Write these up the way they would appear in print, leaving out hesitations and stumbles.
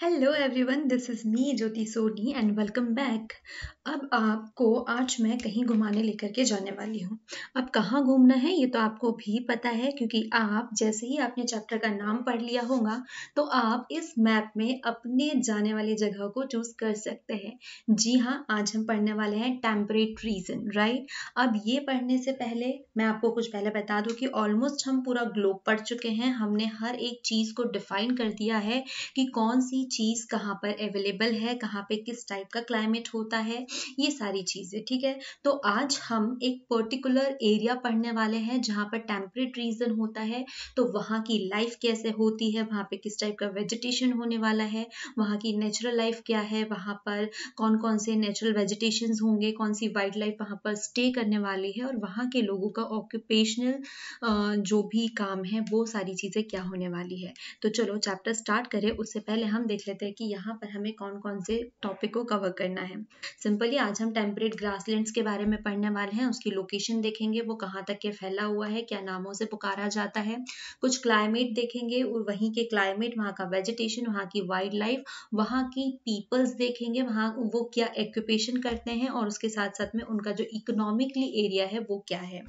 Hello everyone, this is me Jyoti Soni and welcome back. अब आपको आज मैं कहीं घुमाने लेकर के जाने वाली हूँ। अब कहाँ घूमना है ये तो आपको भी पता है, क्योंकि आप जैसे ही आपने चैप्टर का नाम पढ़ लिया होगा तो आप इस मैप में अपने जाने वाली जगह को चूज कर सकते हैं। जी हाँ, आज हम पढ़ने वाले हैं टेम्परेट रीजन, राइट। अब ये पढ़ने से पहले मैं आपको कुछ पहले बता दूं कि ऑलमोस्ट हम पूरा ग्लोब पढ़ चुके हैं। हमने हर एक चीज को डिफाइन कर दिया है कि कौन सी चीज कहाँ पर अवेलेबल है, कहाँ पे किस टाइप का क्लाइमेट होता है, ये सारी चीजें, ठीक है। तो आज हम एक पर्टिकुलर एरिया पढ़ने वाले हैं जहाँ पर टेम्परेट रीजन होता है। तो वहाँ की लाइफ कैसे होती है, वहाँ पे किस टाइप का वेजिटेशन होने वाला है, वहाँ की नेचुरल लाइफ क्या है, वहाँ पर कौन कौन से नेचुरल वेजिटेशंस होंगे, कौन सी वाइल्ड लाइफ वहाँ पर स्टे करने वाली है, और वहाँ के लोगों का ऑक्यूपेशनल जो भी काम है वो सारी चीजें क्या होने वाली है। तो चलो चैप्टर स्टार्ट करें। उससे पहले हम देख लेते हैं कि यहाँ पर हमें कौन कौन से टॉपिक को कवर करना है। सिंपली आज हम टेम्परेट ग्रासलैंड्स के बारे में पढ़ने वाले हैं। उसकी लोकेशन देखेंगे, वो कहाँ तक के फैला हुआ है, क्या नामों से पुकारा जाता है। कुछ क्लाइमेट देखेंगे और वहीं के क्लाइमेट, वहाँ का वेजिटेशन, वहाँ की वाइल्ड लाइफ, वहाँ की पीपल्स देखेंगे, वहाँ वो क्या ऑक्यूपेशन करते हैं, और उसके साथ साथ में उनका जो इकोनॉमिकली एरिया है वो क्या है।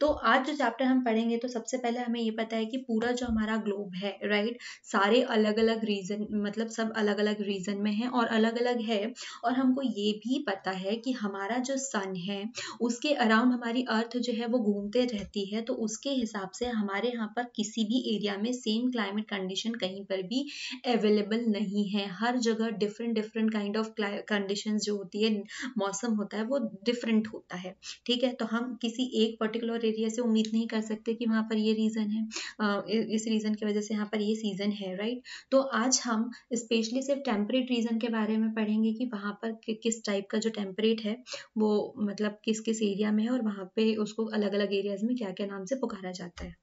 तो आज जो चैप्टर हम पढ़ेंगे तो सबसे पहले हमें ये पता है कि पूरा जो हमारा ग्लोब है, राइट, सारे अलग अलग रीजन, मतलब सब अलग अलग रीजन में है और अलग अलग है। और हमको ये भी पता है कि हमारा जो सन है उसके अराउंड हमारी अर्थ जो है वो घूमते रहती है। तो उसके हिसाब से हमारे यहाँ पर किसी भी एरिया में सेम क्लाइमेट कंडीशन कहीं पर भी अवेलेबल नहीं है। हर जगह different different kind of condition जो होती है, मौसम होता है, वो डिफरेंट होता है, ठीक है। तो हम किसी एक पर्टिकुलर एरिया से उम्मीद नहीं कर सकते कि वहाँ पर ये रीजन है, इस रीजन की वजह से यहाँ पर ये सीजन है, राइट। तो आज हम स्पेशली सिर्फ टेम्परेट रीजन के बारे में पढ़ेंगे कि वहाँ पर किस टाइप का जो टेम्परेट है वो मतलब किस किस एरिया में है, और वहाँ पे उसको अलग अलग एरियाज में क्या क्या नाम से पुकारा जाता है।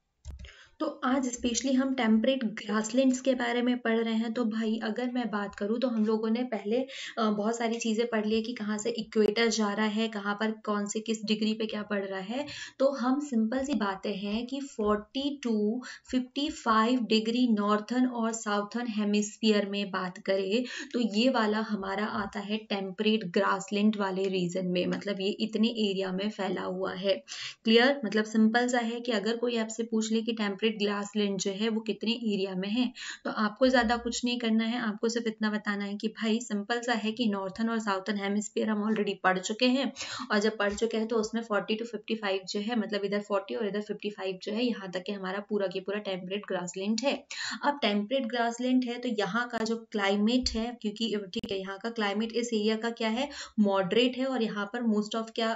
तो आज स्पेशली हम टेम्परेट ग्रासलैंड्स के बारे में पढ़ रहे हैं। तो भाई अगर मैं बात करूँ तो हम लोगों ने पहले बहुत सारी चीज़ें पढ़ ली है कि कहाँ से इक्वेटर जा रहा है, कहाँ पर कौन से किस डिग्री पे क्या पड़ रहा है। तो हम सिंपल सी बातें हैं कि 40 टू 55 डिग्री नॉर्थर्न और साउथर्न हेमिस्फीयर में बात करें तो ये वाला हमारा आता है टेम्परेट ग्रासलैंड वाले रीजन में, मतलब ये इतने एरिया में फैला हुआ है। क्लियर, मतलब सिंपल सा है कि अगर कोई आपसे पूछ ले कि टेम्परेट ग्रासलैंड जो है वो कितने एरिया में है, तो आपको ज्यादा कुछ नहीं करना है। आपको सिर्फ इतना बताना है कि भाई सिंपल सा है कि नॉर्थर्न और साउथर्न हेमिस्फीयर हम ऑलरेडी पढ़ चुके हैं, और जब पढ़ चुके हैं तो उसमें 40 टू 55 जो है, मतलब इधर 40 और इधर 55 जो है, यहाँ तक के हमारा पूरा की पूरा टेम्परेट ग्रासलैंड है। अब टेम्परेट ग्रासलैंड है तो यहाँ का जो क्लाइमेट है, क्योंकि ठीक है यहाँ का क्लाइमेट इस एरिया का क्या है, मॉडरेट है, और यहाँ पर मोस्ट ऑफ क्या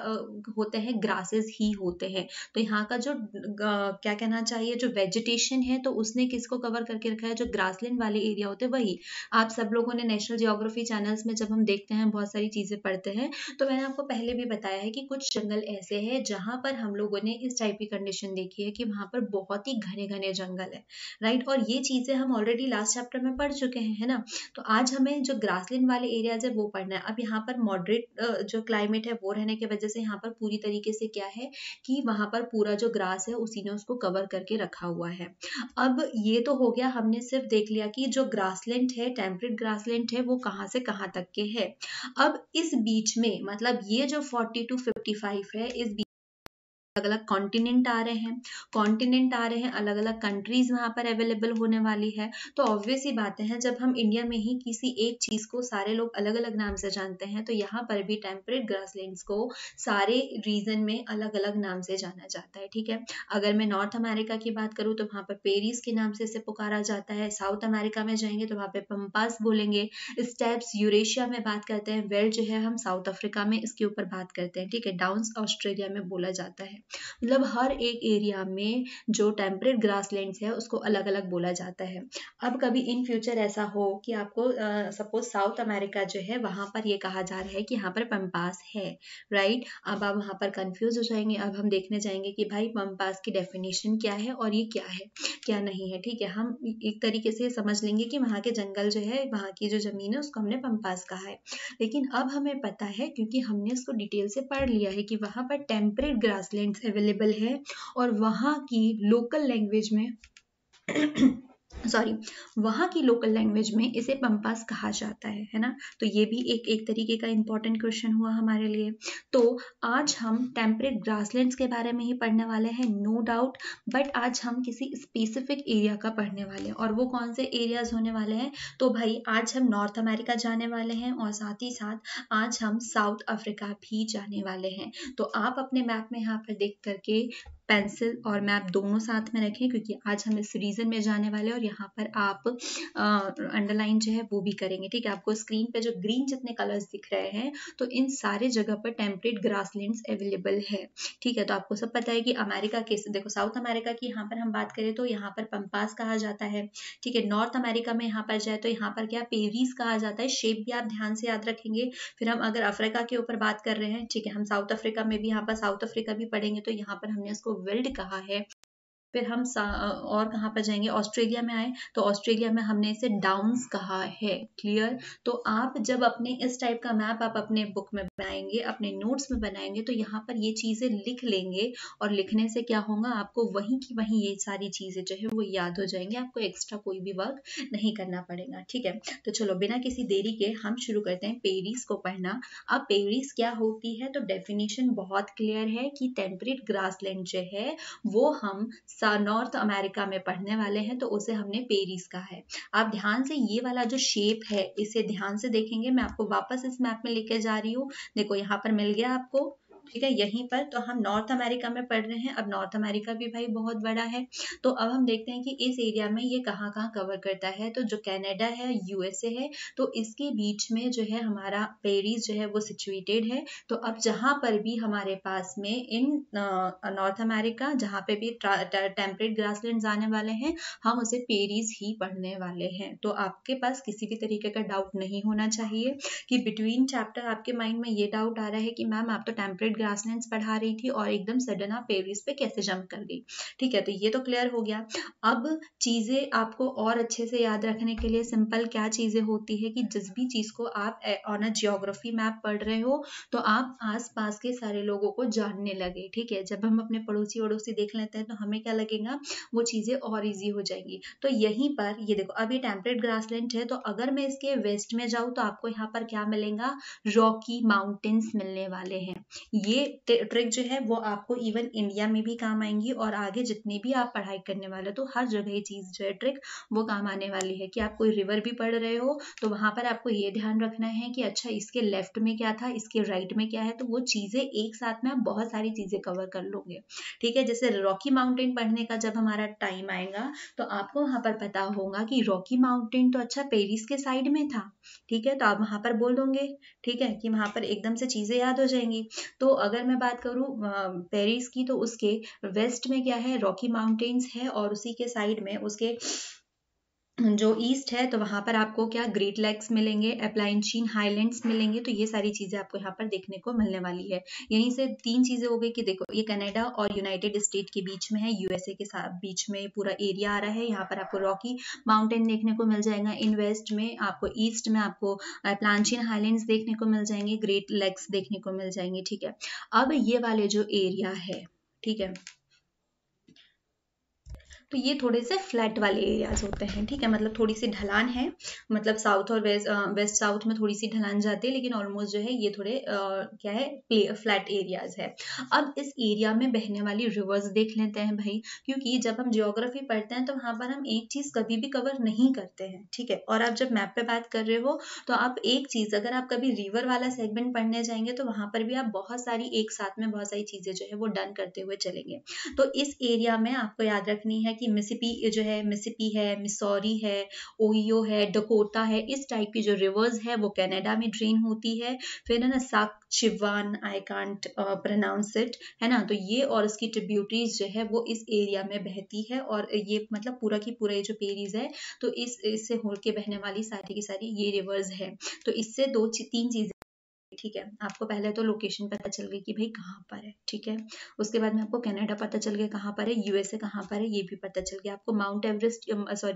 होते हैं, ग्रासेस ही होते हैं। तो यहाँ का जो क्या कहना चाहिए, जो वेजिटेशन है तो उसने किसको कवर करके रखा है, जो ग्रासलैंड वाले एरिया होते हैं वही। आप सब लोगों ने नेशनल जियोग्राफी चैनल्स में जब हम देखते हैं बहुत सारी चीजें पढ़ते हैं, तो मैंने आपको पहले भी बताया है कि कुछ जंगल ऐसे हैं जहां पर हम लोगों ने इस टाइप की कंडीशन देखी है कि वहां पर बहुत ही घने घने जंगल है, राइट। और ये चीजें हम ऑलरेडी लास्ट चैप्टर में पढ़ चुके हैं, है ना। तो आज हमें जो ग्रासलैंड वाले एरियाज है वो पढ़ना है। अब यहाँ पर मॉडरेट जो क्लाइमेट है वो रहने की वजह से यहाँ पर पूरी तरीके से क्या है कि वहां पर पूरा जो ग्रास है उसी ने उसको कवर करके रखा हुआ है। अब ये तो हो गया, हमने सिर्फ देख लिया कि जो ग्रासलैंड है, टेम्परेट ग्रासलैंड है, वो कहाँ से कहाँ तक के है। अब इस बीच में, मतलब ये जो 40 टू 55 है, इस अलग अलग कॉन्टिनेंट आ रहे हैं, अलग अलग कंट्रीज वहां पर अवेलेबल होने वाली है। तो ऑब्वियस ही बातें हैं, जब हम इंडिया में ही किसी एक चीज को सारे लोग अलग अलग नाम से जानते हैं, तो यहाँ पर भी टेम्परेट ग्रासलैंड्स को सारे रीजन में अलग अलग नाम से जाना जाता है, ठीक है। अगर मैं नॉर्थ अमेरिका की बात करूँ तो वहां पर पेरिस के नाम से इसे पुकारा जाता है। साउथ अमेरिका में जाएंगे तो वहां पे पंपास बोलेंगे। स्टेप्स यूरेशिया में बात करते हैं, वेल जो है हम साउथ अफ्रीका में इसके ऊपर बात करते हैं, ठीक है। डाउन्स ऑस्ट्रेलिया में बोला जाता है। मतलब हर एक एरिया में जो टेम्परेट ग्रासलैंड्स है उसको अलग अलग बोला जाता है। अब कभी इन फ्यूचर ऐसा हो कि आपको सपोज साउथ अमेरिका जो है वहां पर ये कहा जा रहा है कि यहाँ पर पंपास है, राइट। अब आप वहां पर कंफ्यूज हो जाएंगे। अब हम देखने जाएंगे कि भाई पंपास की डेफिनेशन क्या है और ये क्या है क्या नहीं है, ठीक है। हम एक तरीके से समझ लेंगे कि वहां के जंगल जो है, वहां की जो जमीन है उसको हमने पंपास कहा है। लेकिन अब हमें पता है, क्योंकि हमने इसको डिटेल से पढ़ लिया है, कि वहां पर टेम्परेट ग्रासलैंड्स अवेलेबल है, और वहां की लोकल लैंग्वेज में सॉरी, वहाँ की लोकल लैंग्वेज में इसे पंपास कहा जाता है ना। तो ये भी एक तरीके का इंपॉर्टेंट क्वेश्चन हुआ हमारे लिए। तो आज हम टेम्परेट ग्रासलैंड्स के बारे में ही पढ़ने वाले हैं, नो डाउट। बट आज हम किसी स्पेसिफिक एरिया का पढ़ने वाले हैं, और वो कौन से एरियाज होने वाले हैं? तो भाई आज हम नॉर्थ अमेरिका जाने वाले हैं, और साथ ही साथ आज हम साउथ अफ्रीका भी जाने वाले हैं। तो आप अपने मैप में यहाँ पर देख करके पेंसिल और मैप दोनों साथ में रखें, क्योंकि आज हम इस रीजन में जाने वाले हैं, और यहाँ पर आप अंडरलाइन जो है वो भी करेंगे, ठीक है। आपको स्क्रीन पे जो ग्रीन जितने कलर्स दिख रहे हैं, तो इन सारे जगह पर टेम्परेट ग्रासलैंड्स अवेलेबल है, ठीक है। तो आपको सब पता है कि अमेरिका के, देखो साउथ अमेरिका की यहाँ पर हम बात करें तो यहाँ पर पंपास कहा जाता है, ठीक है। नॉर्थ अमेरिका में यहाँ पर जाए तो यहाँ पर क्या, पेरीज कहा जाता है। शेप भी आप ध्यान से याद रखेंगे। फिर हम अगर अफ्रीका के ऊपर बात कर रहे हैं, ठीक है, हम साउथ अफ्रीका में भी, यहाँ पर साउथ अफ्रीका भी पढ़ेंगे, तो यहाँ पर हमने इसको विल्ड कहा है। फिर हम और कहाँ पर जाएंगे, ऑस्ट्रेलिया में आए तो ऑस्ट्रेलिया में हमने इसे डाउन्स कहा है, क्लियर। तो आप जब अपने इस टाइप का मैप आप अपने बुक में बनाएंगे, अपने नोट्स में बनाएंगे, तो यहाँ पर ये चीजें लिख लेंगे, और लिखने से क्या होगा, आपको वहीं की वहीं ये सारी चीजें जो है वो याद हो जाएंगी, आपको एक्स्ट्रा कोई भी वर्क नहीं करना पड़ेगा, ठीक है। तो चलो बिना किसी देरी के हम शुरू करते हैं पेरिस को पढ़ना। अब पेरिस क्या होती है, तो डेफिनेशन बहुत क्लियर है कि टेम्परेट ग्रासलैंड जो है वो हम नॉर्थ अमेरिका में पढ़ने वाले हैं, तो उसे हमने पेरिस कहा है। आप ध्यान से ये वाला जो शेप है इसे ध्यान से देखेंगे, मैं आपको वापस इस मैप में लेके जा रही हूँ। देखो यहाँ पर मिल गया आपको, ठीक है, यहीं पर। तो हम नॉर्थ अमेरिका में पढ़ रहे हैं। अब नॉर्थ अमेरिका भी भाई बहुत बड़ा है। तो अब हम देखते हैं कि इस एरिया में ये कहाँ कहाँ कवर करता है। तो जो कनाडा है, यूएसए है, तो इसके बीच में जो है हमारा पेरिस जो है वो सिचुएटेड है। तो अब जहाँ पर भी हमारे पास में इन नॉर्थ अमेरिका जहाँ पे भी टेम्परेट ग्रासलैंड्स आने वाले हैं, हम उसे पेरिस ही पढ़ने वाले हैं। तो आपके पास किसी भी तरीके का डाउट नहीं होना चाहिए कि बिटवीन चैप्टर आपके माइंड में ये डाउट आ रहा है कि मैम आप तो टेम्परेट ग्रासलैंड्स पढ़ा रही थी और एकदम सडन आप पेरिस पे कैसे जंप कर गई, ठीक है। तो ये तो क्लियर हो गया। अब चीजें आपको और अच्छे से याद रखने के लिए सिंपल क्या चीजें होती है कि जिस भी चीज को आप ऑन अ जियोग्राफी मैप पढ़ रहे हो, तो आप आसपास के सारे लोगों को जानने लगे, ठीक है। जब हम अपने पड़ोसी वड़ोसी देख लेते हैं तो हमें क्या लगेगा, वो चीजें और इजी हो जाएंगी। तो यहीं पर ये देखो, अब ये टेम्परेट ग्रासलैंड है, तो अगर मैं इसके वेस्ट में जाऊँ तो आपको यहाँ पर क्या मिलेगा, रॉकी माउंटेन्स मिलने वाले हैं। ये ट्रिक जो है वो आपको इवन इंडिया में भी काम आएंगी, और आगे जितनी भी आप पढ़ाई करने वाले हो तो हर जगह ये चीज जो है ट्रिक वो काम आने वाली है। कि आप कोई रिवर भी पढ़ रहे हो तो वहां पर आपको ये ध्यान रखना है कि अच्छा इसके लेफ्ट में क्या था, इसके राइट में क्या है, तो वो चीजें एक साथ में आप बहुत सारी चीजें कवर कर लोगे, ठीक है। जैसे रॉकी माउंटेन पढ़ने का जब हमारा टाइम आएगा तो आपको वहां पर पता होगा कि रॉकी माउंटेन तो अच्छा पेरिस के साइड में था, ठीक है। तो आप वहां पर बोल दोगे, ठीक है, कि वहां पर एकदम से चीजें याद हो जाएंगी। तो अगर मैं बात करूं पेरिस की, तो उसके वेस्ट में क्या है, रॉकी माउंटेन्स है, और उसी के साइड में उसके जो ईस्ट है तो वहां पर आपको क्या, ग्रेट लेक्स मिलेंगे, एप्लाइंशीन हाईलैंड्स मिलेंगे। तो ये सारी चीजें आपको यहाँ पर देखने को मिलने वाली है। यहीं से तीन चीजें हो गई कि देखो ये कनाडा और यूनाइटेड स्टेट के बीच में है, यूएसए के साथ बीच में पूरा एरिया आ रहा है। यहाँ पर आपको रॉकी माउंटेन देखने को मिल जाएगा, इन वेस्ट में आपको, ईस्ट में आपको एप्लांशियन हाईलैंड्स देखने को मिल जाएंगे, ग्रेट लेक्स देखने को मिल जाएंगे, ठीक है। अब ये वाले जो एरिया है, ठीक है, तो ये थोड़े से फ्लैट वाले एरियाज होते हैं, ठीक है। मतलब थोड़ी सी ढलान है, मतलब साउथ और वेस्ट साउथ में थोड़ी सी ढलान जाती है, लेकिन ऑलमोस्ट जो है ये थोड़े क्या है, फ्लैट एरियाज है। अब इस एरिया में बहने वाली रिवर्स देख लेते हैं भाई, क्योंकि जब हम जियोग्राफी पढ़ते हैं तो वहां पर हम एक चीज कभी भी कवर नहीं करते हैं, ठीक है। और आप जब मैप पे बात कर रहे हो तो आप एक चीज, अगर आप कभी रिवर वाला सेगमेंट पढ़ने जाएंगे तो वहां पर भी आप बहुत सारी एक साथ में बहुत सारी चीजें जो है वो डन करते हुए चलेंगे। तो इस एरिया में आपको याद रखनी है कि मिसिसिपी जो है, मिसिसिपी है, मिसौरी है, ओहियो है, डकोटा है, इस टाइप की जो रिवर्स है वो कनाडा में ड्रेन होती है। फिर है ना साक्चिवान, आई कांट प्रोनाउंस इट, है ना। तो ये और इसकी ट्रिब्यूटरीज जो है वो इस एरिया में बहती है, और ये मतलब पूरा की पूरा ये जो पेरिस है, तो इससे होके बहने वाली सारी की सारी ये रिवर्स है। तो इससे तीन चीजें ठीक है, आपको पहले तो लोकेशन पता चल गई कि भाई कहाँ पर है, ठीक है। उसके बाद में आपको कनाडा पता चल गया कहाँ पर है, यूएसए कहाँ पर है ये भी पता चल गया, आपको माउंट एवरेस्ट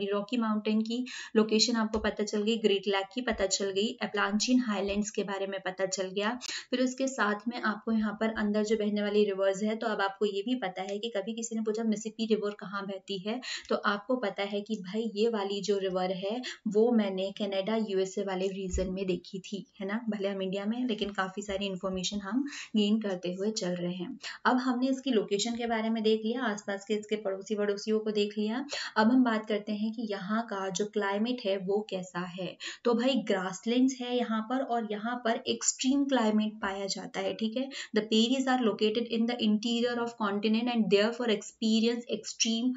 रॉकी माउंटेन की लोकेशन आपको पता चल गई, ग्रेट लैक की पता चल गई, एप्लांचिन हाईलैंड्स के बारे में पता चल गया। फिर उसके साथ में आपको यहाँ पर अंदर जो बहने वाली रिवर्स है, तो अब आपको ये भी पता है कि कभी किसी ने पूछा मिसिसिपी रिवर कहाँ बहती है, तो आपको पता है कि भाई ये वाली जो रिवर है वो मैंने कनाडा यूएसए वाले रीजन में देखी थी, है ना। भले हम इंडिया में, लेकिन काफी सारी इंफॉर्मेशन हम गेन करते हुए चल रहे हैं। अब हमने इसकी लोकेशन के बारे में देख लिया, आसपास के इसके पड़ोसियों को देख लिया। अब हम बात करते हैं कि यहाँ का जो क्लाइमेट है वो कैसा है। तो भाई ग्रासलैंड्स है यहाँ पर, और यहाँ पर एक्सट्रीम क्लाइमेट पाया जाता है, ठीक है। The prairies are located in the interior of continent and therefore experience extreme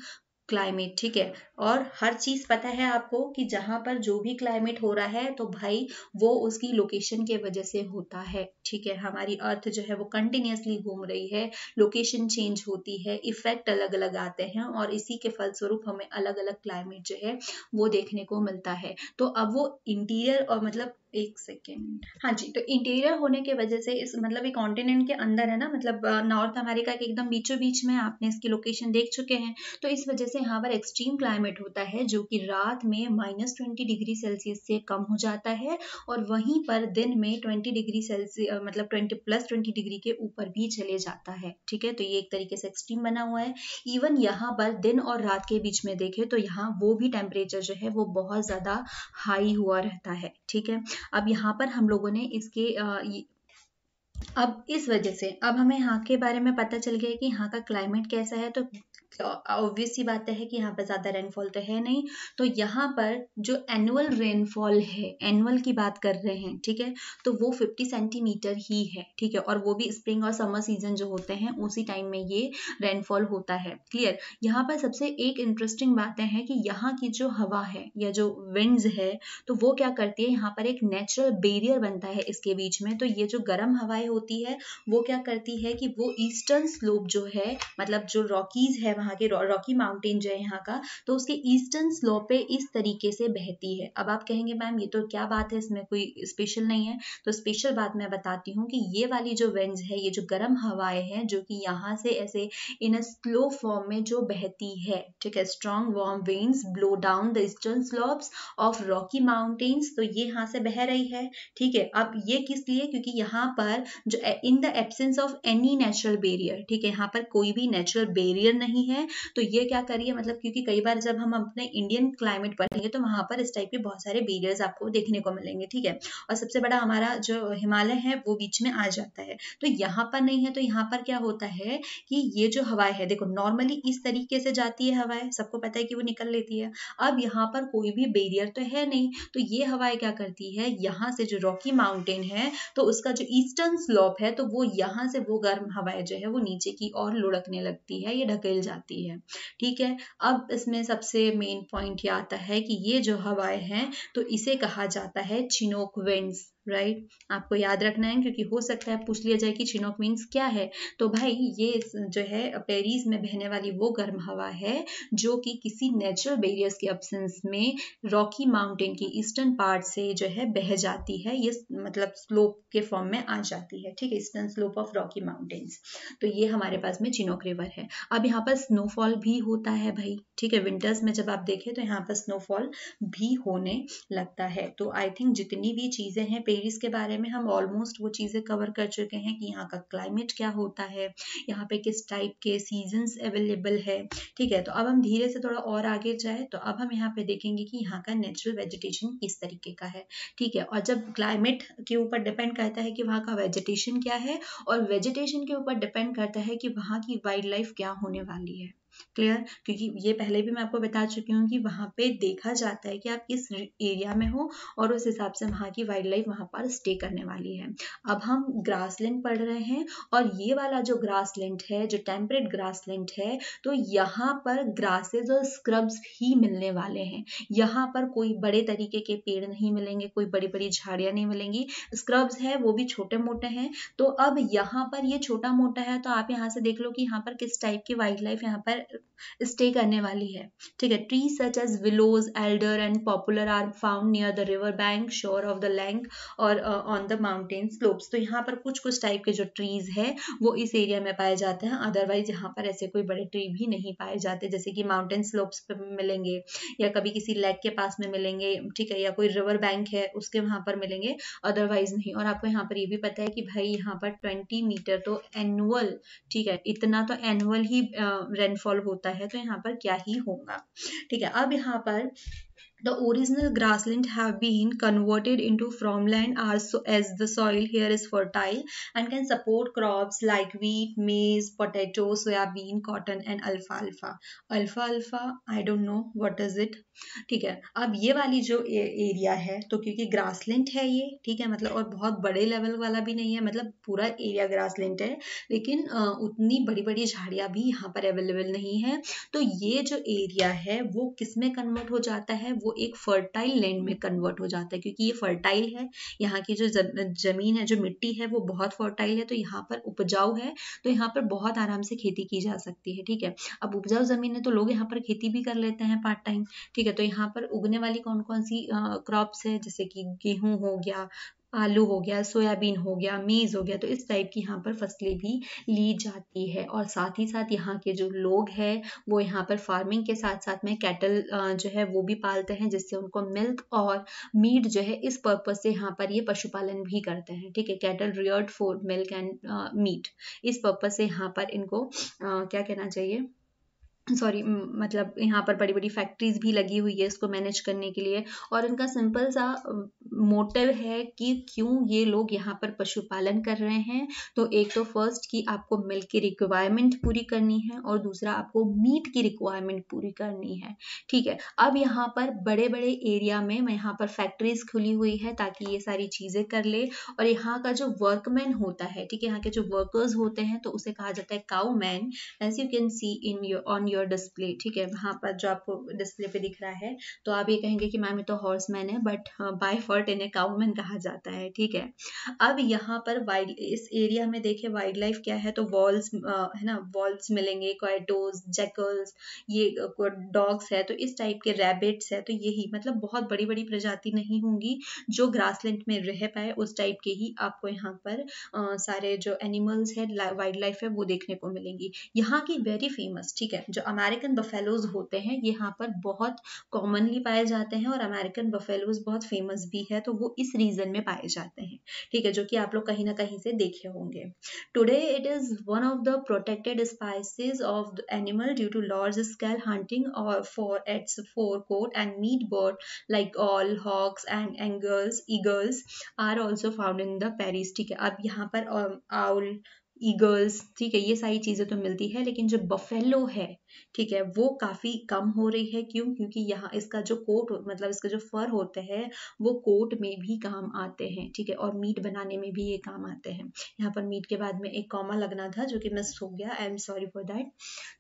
climate, ठीक है। और हर चीज पता है आपको कि जहां पर जो भी क्लाइमेट हो रहा है तो भाई वो उसकी लोकेशन के वजह से होता है, ठीक है। हमारी अर्थ जो है वो कंटिन्यूअसली घूम रही है, लोकेशन चेंज होती है, इफेक्ट अलग अलग आते हैं, और इसी के फलस्वरूप हमें अलग अलग क्लाइमेट जो है वो देखने को मिलता है। तो अब वो इंटीरियर और मतलब एक सेकेंड, हाँ जी, तो इंटीरियर होने के वजह से इस मतलब ये कॉन्टिनेंट के अंदर है ना, मतलब नॉर्थ अमेरिका के एकदम बीचों बीच में आपने इसकी लोकेशन देख चुके हैं। तो इस वजह से यहाँ पर एक्सट्रीम क्लाइमेट होता है जो कि रात में -20 डिग्री सेल्सियस से कम हो जाता है, और वहीं पर दिन में 20 डिग्री सेल्सियस मतलब 20 डिग्री के ऊपर भी चले जाता है, ठीक है। तो ये एक तरीके से एक्सट्रीम बना हुआ है। इवन यहाँ पर दिन और रात के बीच में देखें तो यहाँ वो भी टेम्परेचर जो है वो बहुत ज्यादा हाई हुआ रहता है, ठीक है। अब यहाँ पर हम लोगों ने इसके अब इस वजह से अब हमें यहाँ के बारे में पता चल गया कि यहाँ का क्लाइमेट कैसा है। तो ऑब्वियस सी बात है कि यहाँ पर ज्यादा रेनफॉल तो है नहीं, तो यहाँ पर जो एनुअल रेनफॉल है, एनुअल की बात कर रहे हैं, ठीक है, तो वो 50 सेंटीमीटर ही है, ठीक है। और वो भी स्प्रिंग और समर सीजन जो होते हैं उसी टाइम में ये रेनफॉल होता है, क्लियर। यहाँ पर सबसे एक इंटरेस्टिंग बात है कि यहाँ की जो हवा है या जो विंड्स है, तो वो क्या करती है, यहाँ पर एक नेचुरल बैरियर बनता है इसके बीच में। तो ये जो गर्म हवाएं होती है वो क्या करती है कि वो ईस्टर्न स्लोप जो है, मतलब जो रॉकीज है वहाँ के रॉकी माउंटेन जो है यहाँ का, तो उसके ईस्टर्न स्लोप पे इस तरीके से बहती है। अब आप कहेंगे मैम ये तो क्या बात है, इसमें कोई स्पेशल नहीं है। तो स्पेशल बात मैं बताती हूँ कि ये वाली जो विंड्स है, ये जो गर्म हवाएं हैं जो कि यहाँ से ऐसे इन अ स्लो फॉर्म में जो बहती है, ठीक है, strong warm winds blow down the eastern slopes of Rocky mountains, तो ये यहाँ से बह रही है, ठीक है। अब ये किस लिए, क्योंकि यहाँ पर जो in the absence of any natural barrier, ठीक है, यहाँ पर कोई भी नेचुरल बैरियर नहीं है। तो ये क्या करिए, मतलब क्योंकि कई बार जब हम अपने इंडियन क्लाइमेट पढ़ेंगे तो वहां पर इस टाइप के बहुत सारे बैरियर्स आपको देखने को मिलेंगे, ठीक है। और सबसे बड़ा हमारा जो हिमालय है वो बीच में आ जाता है, तो यहाँ पर नहीं है। तो यहाँ पर क्या होता है कि ये जो हवाएं है, देखो नॉर्मली इस तरीके से जाती है हवाएं, सबको पता है कि वो निकल लेती है। अब यहाँ पर कोई भी बैरियर तो है नहीं, तो ये हवाएं क्या करती है, यहाँ से जो रॉकी माउंटेन है तो उसका जो ईस्टर्न स्लोप है, तो वो यहाँ से वो गर्म हवाएं जो है वो नीचे की ओर लुढ़कने लगती है, ये ढकेल जाती है, ठीक है। अब इसमें सबसे मेन पॉइंट ये आता है कि ये जो हवाएं हैं तो इसे कहा जाता है चिनोक विंड्स, राइट। आपको याद रखना है क्योंकि हो सकता है पूछ लिया जाए कि चिनोक विंड्स क्या है। तो भाई ये जो है पेरिस में बहने वाली वो गर्म हवा है जो कि किसी नेचुरल बैरियर्स के एब्सेंस में रॉकी माउंटेन की ईस्टर्न पार्ट से जो है बह जाती है, ये मतलब स्लोप के फॉर्म में आ जाती है, ठीक है, eastern slope of Rocky mountains. तो ये हमारे पास में चिनोक रिवर है। अब यहाँ पर स्नोफॉल भी होता है भाई, ठीक है, विंटर्स में जब आप देखें तो यहाँ पर स्नोफॉल भी होने लगता है। तो आई थिंक जितनी भी चीजें हैं पेरिस के बारे में हम ऑलमोस्ट वो चीजें कवर कर चुके हैं कि यहाँ का क्लाइमेट क्या होता है, यहाँ पे किस टाइप के सीजन्स अवेलेबल है, ठीक है। तो अब हम धीरे से थोड़ा और आगे जाए तो अब हम यहाँ पे देखेंगे कि यहाँ का नेचुरल वेजिटेशन किस तरीके का है, ठीक है। और जब क्लाइमेट के ऊपर डिपेंड करता है कि वहाँ का वेजिटेशन क्या है, और वेजिटेशन के ऊपर डिपेंड करता है कि वहाँ की वाइल्ड लाइफ क्या होने वाली है, क्लियर। क्योंकि ये पहले भी मैं आपको बता चुकी हूँ कि वहां पे देखा जाता है कि आप किस एरिया में हो और उस हिसाब से वहां की वाइल्ड लाइफ वहां पर स्टे करने वाली है। अब हम ग्रासलैंड पढ़ रहे हैं, और ये वाला जो ग्रासलैंड है, जो टेम्परेट ग्रासलैंड है, तो यहाँ पर ग्रासेस और स्क्रब्स ही मिलने वाले हैं। यहाँ पर कोई बड़े तरीके के पेड़ नहीं मिलेंगे, कोई बड़ी बड़ी झाड़ियां नहीं मिलेंगी, स्क्रब्स है वो भी छोटे मोटे हैं। तो अब यहाँ पर ये छोटा मोटा है, तो आप यहाँ से देख लो कि यहाँ पर किस टाइप की वाइल्ड लाइफ यहाँ पर स्टे करने वाली है, ठीक है। Trees such as willows, alder and popular are found near the river bank, shore of the lake और ऑन द माउंटेन स्लोप्स। तो यहाँ पर कुछ कुछ टाइप के जो ट्रीज है वो इस एरिया में पाए जाते हैं, अदरवाइज यहाँ पर ऐसे कोई बड़े ट्री भी नहीं पाए जाते, जैसे कि माउंटेन स्लोप्स पे मिलेंगे या कभी किसी लेक के पास में मिलेंगे, ठीक है, या कोई रिवर बैंक है उसके वहां पर मिलेंगे, अदरवाइज नहीं। और आपको यहाँ पर ये भी पता है कि भाई यहाँ पर 20 मीटर तो एनुअल, ठीक है, इतना तो एनुअल ही रेनफॉल होता है, तो यहाँ पर क्या ही होगा, ठीक है। अब यहाँ पर the original grassland have been converted into farmland as the soil here is fertile and can support crops like wheat, maize, potato, soybean, cotton and alfalfa. Alfalfa, I don't know what is it, ठीक है। अब ये वाली जो area है, तो क्योंकि grassland है ये, ठीक है, मतलब और बहुत बड़े लेवल वाला भी नहीं है, मतलब पूरा एरिया ग्रासलैंड है, लेकिन उतनी बड़ी बड़ी झाड़ियाँ भी यहाँ पर अवेलेबल नहीं है। तो ये जो एरिया है वो किस में कन्वर्ट हो जाता है, वो एक फर्टाइल लैंड में कन्वर्ट हो जाता है, क्योंकि ये फर्टाइल है, यहाँ की जो जमीन है, जो मिट्टी है वो बहुत फर्टाइल है, तो यहाँ पर उपजाऊ है, तो यहाँ पर बहुत आराम से खेती की जा सकती है, ठीक है। अब उपजाऊ जमीन है तो लोग यहाँ पर खेती भी कर लेते हैं पार्ट टाइम, ठीक है। तो यहाँ पर उगने वाली कौन कौन सी क्रॉप्स है, जैसे कि गेहूं हो गया, आलू हो गया, सोयाबीन हो गया, मेज हो गया, तो इस टाइप की यहाँ पर फसलें भी ली जाती है। और साथ ही साथ यहाँ के जो लोग हैं वो यहाँ पर फार्मिंग के साथ साथ में कैटल जो है वो भी पालते हैं, जिससे उनको मिल्क और मीट जो है इस पर्पज से यहाँ पर ये पशुपालन भी करते हैं, ठीक है। Cattle reared for milk and meat, इस पर्पज से यहाँ पर इनको क्या कहना चाहिए, सॉरी, मतलब यहाँ पर बड़ी बड़ी फैक्ट्रीज भी लगी हुई है इसको मैनेज करने के लिए। और इनका सिंपल सा मोटिव है कि क्यों ये लोग यहाँ पर पशुपालन कर रहे हैं, तो एक तो फर्स्ट कि आपको मिल्क की रिक्वायरमेंट पूरी करनी है और दूसरा आपको मीट की रिक्वायरमेंट पूरी करनी है, ठीक है। अब यहाँ पर बड़े बड़े एरिया में यहाँ पर फैक्ट्रीज खुली हुई है ताकि ये सारी चीजें कर ले। और यहाँ का जो वर्कमैन होता है, ठीक है, यहाँ के जो वर्कर्स होते हैं तो उसे कहा जाता है cow man, as you can see in your on your display, ठीक है। वहां पर जो आपको डिस्प्ले पे दिख रहा है, तो आप ये कहेंगे कि मैम ये तो हॉर्समैन है, बट बाय फॉर्ट इन्हें काउमैन कहा जाता है, ठीक है। अब यहाँ पर वाइल्ड, इस एरिया में देखिए वाइल्ड लाइफ क्या है, तो वॉल्स है ना, वॉल्स मिलेंगे, क्वाइटोस, जैकल्स, ये डॉग्स है, तो इस टाइप के रैबिट्स है, तो यही मतलब बहुत बड़ी बड़ी प्रजाति नहीं होंगी जो ग्रासलैंड में रह पाए, उस टाइप के ही आपको यहाँ पर सारे जो एनिमल्स है, वाइल्ड लाइफ है, वो देखने को मिलेंगी। यहाँ की वेरी फेमस, ठीक है, जो अमेरिकन बफेलोज होते हैं ये यहाँ पर बहुत कॉमनली पाए जाते हैं, और अमेरिकन बफेलोज बहुत फेमस भी है, तो वो इस रीजन में पाए जाते हैं, ठीक है, जो कि आप लोग कहीं ना कहीं से देखे होंगे। Today it is one of the protected species of the animal due to large scale hunting और for its fur coat and meat bird like all hawks and eagles are also found in the prairies, ठीक है। अब यहाँ पर owl, eagles, ठीक है, ये सारी चीजें तो मिलती है, लेकिन जो बफेलो है, ठीक है, वो काफी कम हो रही है। क्यों? क्योंकि यहाँ इसका जो कोट, मतलब इसका जो फर होते हैं वो कोट में भी काम आते हैं, ठीक है, और मीट बनाने में भी ये काम आते हैं। यहाँ पर मीट के बाद में एक कॉमा लगना था जो कि मिस हो गया, I am sorry for that.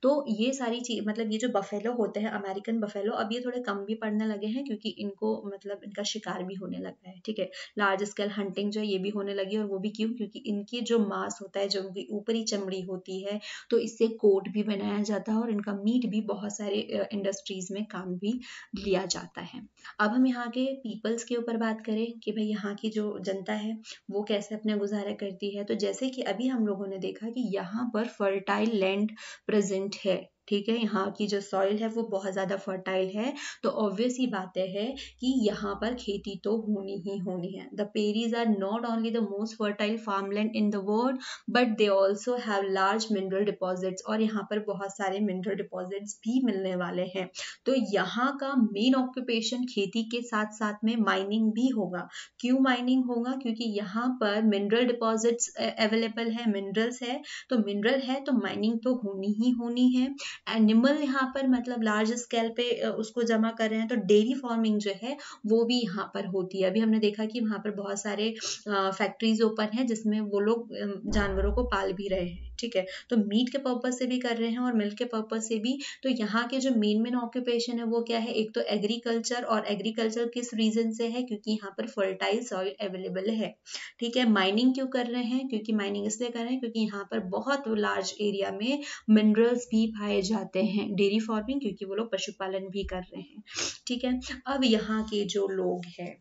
तो ये सारी चीज, मतलब ये जो बफेलो होते हैं, अमेरिकन बफेलो, अब ये थोड़े कम भी पड़ने लगे हैं क्योंकि इनको मतलब इनका शिकार भी होने लगा है, ठीक है। लार्ज स्केल हंटिंग जो है ये भी होने लगी, और वो भी क्यों? क्योंकि इनकी जो मांस होता है, जो उनकी ऊपरी चमड़ी होती है, तो इससे कोट भी बनाया जाता है और इनका मीट भी बहुत सारे इंडस्ट्रीज में काम भी लिया जाता है। अब हम यहाँ के पीपल्स के ऊपर बात करें कि भाई यहाँ की जो जनता है वो कैसे अपने गुजारा करती है, तो जैसे कि अभी हम लोगों ने देखा कि यहाँ पर फर्टाइल लैंड प्रेजेंट है, ठीक है, यहाँ की जो सॉइल है वो बहुत ज़्यादा फर्टाइल है, तो ऑब्वियस ही बात है कि यहाँ पर खेती तो होनी ही होनी है। The prairies are not only the most fertile farmland in the world but they also have large mineral deposits, और यहाँ पर बहुत सारे मिनरल डिपॉजिट्स भी मिलने वाले हैं। तो यहाँ का मेन ऑक्यूपेशन खेती के साथ साथ में माइनिंग भी होगा। क्यों माइनिंग होगा? क्योंकि यहाँ पर मिनरल डिपॉजिट्स अवेलेबल है, मिनरल्स है, तो मिनरल है तो माइनिंग तो होनी ही होनी है। एनिमल यहाँ पर मतलब लार्ज स्केल पे उसको जमा कर रहे हैं, तो डेयरी फार्मिंग जो है वो भी यहाँ पर होती है। अभी हमने देखा कि वहाँ पर बहुत सारे फैक्ट्रीज ओपन है जिसमें वो लोग जानवरों को पाल भी रहे हैं, ठीक है। तो मीट के पर्पज से भी कर रहे हैं और मिल्क के पर्पज से भी। तो यहाँ के जो मेन ऑक्यूपेशन है वो क्या है, एक तो एग्रीकल्चर, और एग्रीकल्चर किस रीजन से है, क्योंकि यहाँ पर फर्टाइल सॉइल अवेलेबल है, ठीक है। माइनिंग क्यों कर रहे हैं, क्योंकि माइनिंग इसलिए कर रहे हैं क्योंकि यहाँ पर बहुत लार्ज एरिया में मिनरल्स भी पाए जाते हैं। डेयरी फार्मिंग, क्योंकि वो लोग पशुपालन भी कर रहे हैं, ठीक है। अब यहाँ के जो लोग हैं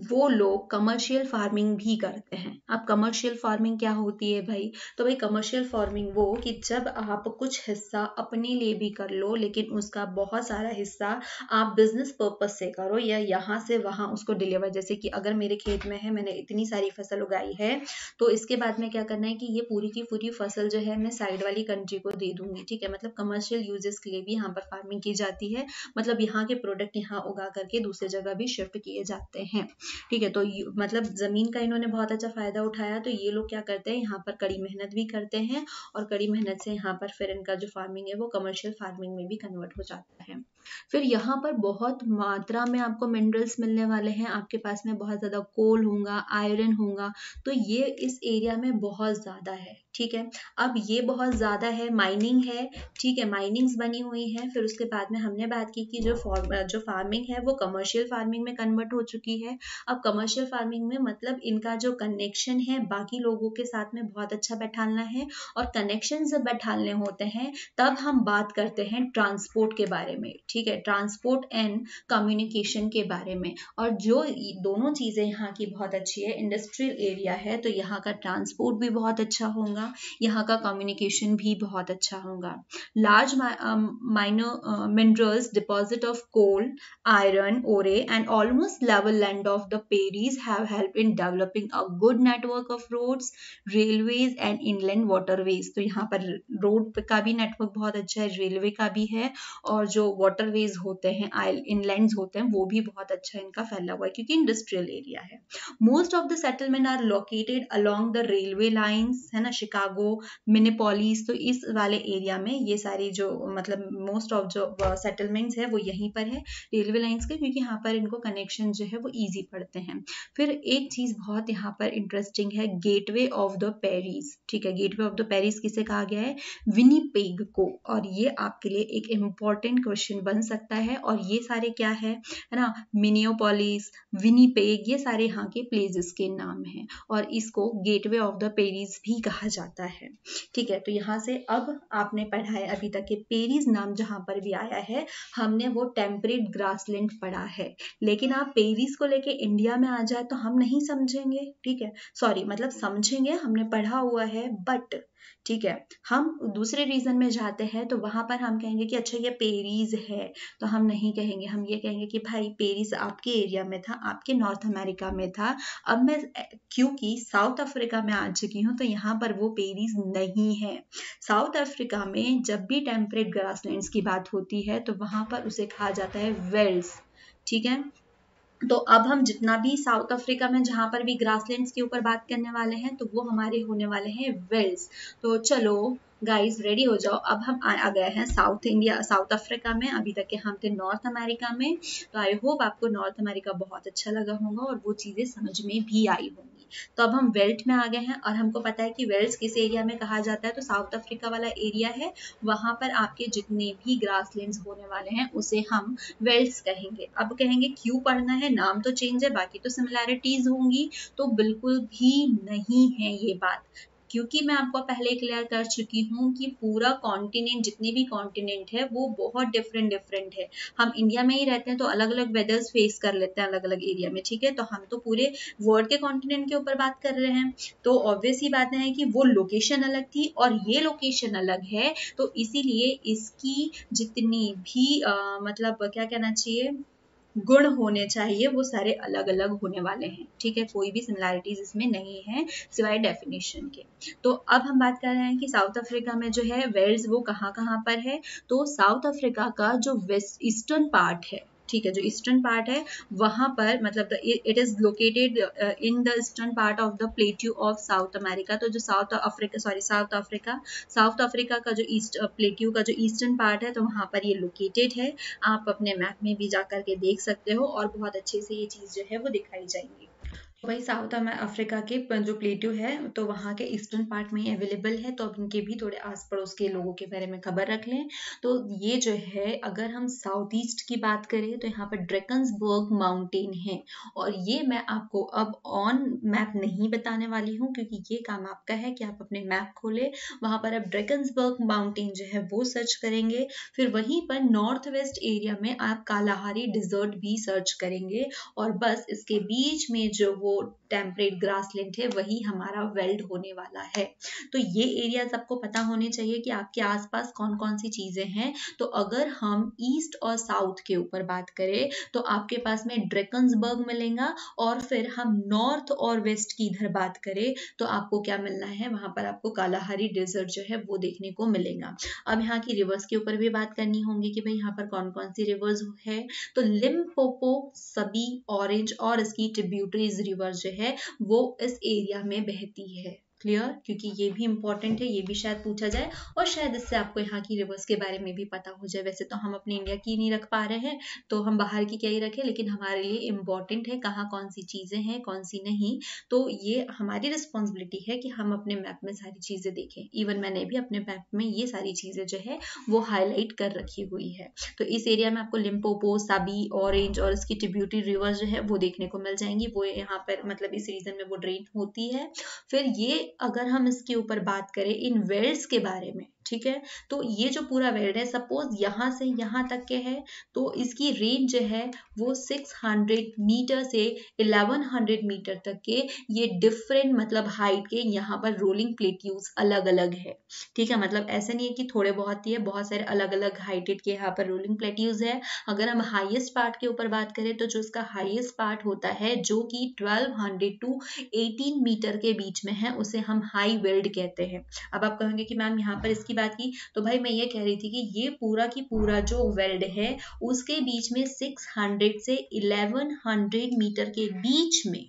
वो लोग कमर्शियल फार्मिंग भी करते हैं। अब कमर्शियल फार्मिंग क्या होती है भाई, तो भाई कमर्शियल फार्मिंग वो कि जब आप कुछ हिस्सा अपने लिए भी कर लो, लेकिन उसका बहुत सारा हिस्सा आप बिजनेस पर्पज से करो या यहाँ से वहाँ उसको डिलीवर। जैसे कि अगर मेरे खेत में है, मैंने इतनी सारी फसल उगाई है, तो इसके बाद में क्या करना है कि ये पूरी की पूरी फसल जो है मैं साइड वाली कंट्री को दे दूंगी, ठीक है। मतलब कमर्शियल यूजेस के लिए भी यहाँ पर फार्मिंग की जाती है, मतलब यहाँ के प्रोडक्ट यहाँ उगा करके दूसरी जगह भी शिफ्ट किए जाते हैं, ठीक है। तो मतलब जमीन का इन्होंने बहुत अच्छा फायदा उठाया, तो ये लोग क्या करते हैं, यहाँ पर कड़ी मेहनत भी करते हैं, और कड़ी मेहनत से यहाँ पर फिर इनका जो फार्मिंग है वो कमर्शियल फार्मिंग में भी कन्वर्ट हो जाता है। फिर यहाँ पर बहुत मात्रा में आपको मिनरल्स मिलने वाले हैं, आपके पास में बहुत ज्यादा कोल होगा, आयरन होगा, तो ये इस एरिया में बहुत ज्यादा है, ठीक है। अब ये बहुत ज्यादा है, माइनिंग है, ठीक है, माइनिंग्स बनी हुई है। फिर उसके बाद में हमने बात की कि जो फार्मिंग है वो कमर्शियल फार्मिंग में कन्वर्ट हो चुकी है। अब कमर्शियल फार्मिंग में मतलब इनका जो कनेक्शन है बाकी लोगों के साथ में बहुत अच्छा बैठालना है, और कनेक्शन जब बैठालने होते हैं तब हम बात करते हैं ट्रांसपोर्ट के बारे में, ठीक है, ट्रांसपोर्ट एंड कम्युनिकेशन के बारे में। और जो दोनों चीजें यहाँ की बहुत अच्छी है, इंडस्ट्रियल एरिया है तो यहाँ का ट्रांसपोर्ट भी बहुत अच्छा होगा, यहाँ का कम्युनिकेशन भी बहुत अच्छा होगा। Large minor minerals deposit of coal, iron, ore, and almost level land of the prairies have helped in developing a good network of roads, railways and inland waterways। तो यहाँ पर रोड का भी नेटवर्क बहुत अच्छा है, रेलवे का भी है, और जो वाटरवेज होते हैं, इनलैंड्स होते हैं, वो भी बहुत अच्छा इनका फैला हुआ है क्योंकि इंडस्ट्रियल एरिया है। Most of the settlement are located along the railway lines, है ना, शिकागो, मिनेपोलिस, तो इस वाले एरिया में ये सारी जो मतलब मोस्ट ऑफ जो सेटलमेंट्स है वो यहीं पर है, रेलवे लाइंस के, क्योंकि यहाँ पर इनको कनेक्शन जो है वो इजी पड़ते हैं। फिर एक चीज बहुत यहाँ पर इंटरेस्टिंग है, गेटवे ऑफ द पेरिस, ठीक है। गेटवे ऑफ द पेरिस किसे कहा गया है, विनीपेग को, और ये आपके लिए एक इम्पॉर्टेंट क्वेश्चन बन सकता है। और ये सारे क्या है ना, मिनियोपोलिस, विनीपेग, ये सारे यहाँ के प्लेसेस के नाम हैं, और इसको गेटवे ऑफ द पेरिस भी कहा जाता है, ठीक है। तो यहाँ से अब आपने पढ़ा है अभी तक के पेरिस नाम जहां पर भी आया है, हमने वो टेम्परेट ग्रासलैंड पढ़ा है, लेकिन आप पेरिस को लेके इंडिया में आ जाए तो हम नहीं समझेंगे, ठीक है, सॉरी मतलब समझेंगे, हमने पढ़ा हुआ है बट, ठीक है, हम दूसरे रीजन में जाते हैं तो वहां पर हम कहेंगे कि अच्छा ये पेरिस है, तो हम नहीं कहेंगे, हम ये कहेंगे कि भाई पेरिस आपके एरिया में था, आपके नॉर्थ अमेरिका में था। अब मैं क्योंकि साउथ अफ्रीका में आ चुकी हूँ तो यहाँ पर वो पेरिस नहीं है। साउथ अफ्रीका में जब भी टेम्परेट ग्रासलैंड्स की बात होती है तो वहां पर उसे कहा जाता है वेल्स, ठीक है। तो अब हम जितना भी साउथ अफ्रीका में जहां पर भी ग्रासलैंड्स के ऊपर बात करने वाले हैं तो वो हमारे होने वाले हैं वेल्स। तो चलो गाइस रेडी हो जाओ, अब हम आ गए हैं साउथ अफ्रीका में, अभी तक के हम थे नॉर्थ अमेरिका में। तो आई होप आपको नॉर्थ अमेरिका बहुत अच्छा लगा होगा और वो चीजें समझ में भी आई होंगी। तो अब हम वेल्ट में आ गए हैं, और हमको पता है कि वेल्स किस एरिया में कहा जाता है, तो साउथ अफ्रीका वाला एरिया है, वहां पर आपके जितने भी ग्रासलैंड्स होने वाले हैं उसे हम वेल्स कहेंगे। अब कहेंगे क्यों पढ़ना है, नाम तो चेंज है, बाकी तो सिमिलैरिटीज होंगी, तो बिल्कुल भी नहीं है ये बात, क्योंकि मैं आपको पहले क्लियर कर चुकी हूँ कि पूरा कॉन्टिनेंट, जितने भी कॉन्टिनेंट है वो बहुत डिफरेंट है। हम इंडिया में ही रहते हैं तो अलग अलग वेदर्स फेस कर लेते हैं अलग अलग एरिया में, ठीक है। तो हम तो पूरे वर्ल्ड के कॉन्टिनेंट के ऊपर बात कर रहे हैं, तो ऑब्वियस ही बात है कि वो लोकेशन अलग थी और ये लोकेशन अलग है, तो इसीलिए इसकी जितनी भी मतलब क्या कहना चाहिए, गुण होने चाहिए, वो सारे अलग अलग होने वाले हैं, ठीक है। कोई भी सिमिलैरिटीज इसमें नहीं है सिवाय डेफिनेशन के। तो अब हम बात कर रहे हैं कि साउथ अफ्रीका में जो है वेल्स वो कहाँ पर है, तो साउथ अफ्रीका का जो वेस्ट ईस्टर्न पार्ट है, ठीक है, जो ईस्टर्न पार्ट है वहां पर मतलब it is located in the eastern part of the plateau of south America. तो जो साउथ अफ्रीका का जो ईस्ट प्लेट्यू का जो ईस्टर्न पार्ट है तो वहां पर ये लोकेटेड है। आप अपने मैप में भी जा करके देख सकते हो और बहुत अच्छे से ये चीज जो है वो दिखाई जाएंगी। वही साउथ अफ्रीका के जो प्लेट्यू है तो वहाँ के ईस्टर्न पार्ट में ही अवेलेबल है, तो अब इनके भी थोड़े आस पड़ोस के लोगों के बारे में खबर रख लें। तो ये जो है, अगर हम साउथ ईस्ट की बात करें तो यहाँ पर ड्रैकन्सबर्ग माउंटेन है, और ये मैं आपको अब ऑन मैप नहीं बताने वाली हूँ, क्योंकि ये काम आपका है कि आप अपने मैप खोले, वहाँ पर आप ड्रैकन्सबर्ग माउंटेन जो है वो सर्च करेंगे, फिर वहीं पर नॉर्थ वेस्ट एरिया में आप कालाहारी डिजर्ट भी सर्च करेंगे, और बस इसके बीच में जो वो टेम्परेट ग्रासलैंड है वही हमारा वेल्ड होने वाला है। तो ये एरियाज आपको पता होने चाहिए कि आपके आसपास कौन कौन सी चीजें हैं। तो अगर हम ईस्ट और साउथ के ऊपर बात करें तो आपके पास में ड्रैकन्सबर्ग मिलेगा, और फिर हम नॉर्थ और वेस्ट की इधर बात करें तो आपको क्या मिलना है, वहां पर आपको कालाहारी डेजर्ट जो है वो देखने को मिलेगा। अब यहाँ की रिवर्स के ऊपर भी बात करनी होगी कि भाई यहाँ पर कौन कौन सी रिवर्स है। तो लिम्पोपो, सबी, ऑरेंज और इसकी ट्रिब्यूटरीज रिवर जो है वो इस एरिया में बहती है। क्लियर, क्योंकि ये भी इंपॉर्टेंट है, ये भी शायद पूछा जाए, और शायद इससे आपको यहाँ की रिवर्स के बारे में भी पता हो जाए। वैसे तो हम अपने इंडिया की नहीं रख पा रहे हैं, तो हम बाहर की क्या ही रखें, लेकिन हमारे लिए इम्पॉर्टेंट है कहाँ कौन सी चीजें हैं कौन सी नहीं। तो ये हमारी रिस्पॉन्सिबिलिटी है कि हम अपने मैप में सारी चीजें देखें। इवन मैंने भी अपने मैप में ये सारी चीजें जो है वो हाईलाइट कर रखी हुई है। तो इस एरिया में आपको लिम्पोपो, साबी, ऑरेंज और इसकी ट्रिब्यूटरी रिवर जो है वो देखने को मिल जाएंगी। वो यहाँ पर मतलब इस रीजन में वो ड्रेन होती है। फिर ये अगर हम इसके ऊपर बात करें इन वेल्ड्स के बारे में, ठीक है, तो ये जो पूरा वेल्ड है, सपोज यहाँ से यहाँ तक के है, तो इसकी रेंज जो है वो 600 मीटर से 1100 मीटर तक के ये डिफरेंट मतलब हाइट के यहाँ पर रोलिंग प्लेट्यूज अलग अलग है। ठीक है, मतलब ऐसा नहीं है कि थोड़े बहुत ही है, बहुत सारे अलग अलग हाइटेड के यहाँ पर रोलिंग प्लेट्यूज है। अगर हम हाईएस्ट पार्ट के ऊपर बात करें तो जो इसका हाईएस्ट पार्ट होता है जो कि 1200 टू 18 मीटर के बीच में है, उसे हम हाई वेल्ड कहते हैं। अब आप कहेंगे कि मैम यहाँ पर इसकी बात की, तो भाई मैं ये कह रही थी कि ये पूरा की पूरा जो वेल्ड है उसके बीच में 600 से 1100 मीटर के बीच में,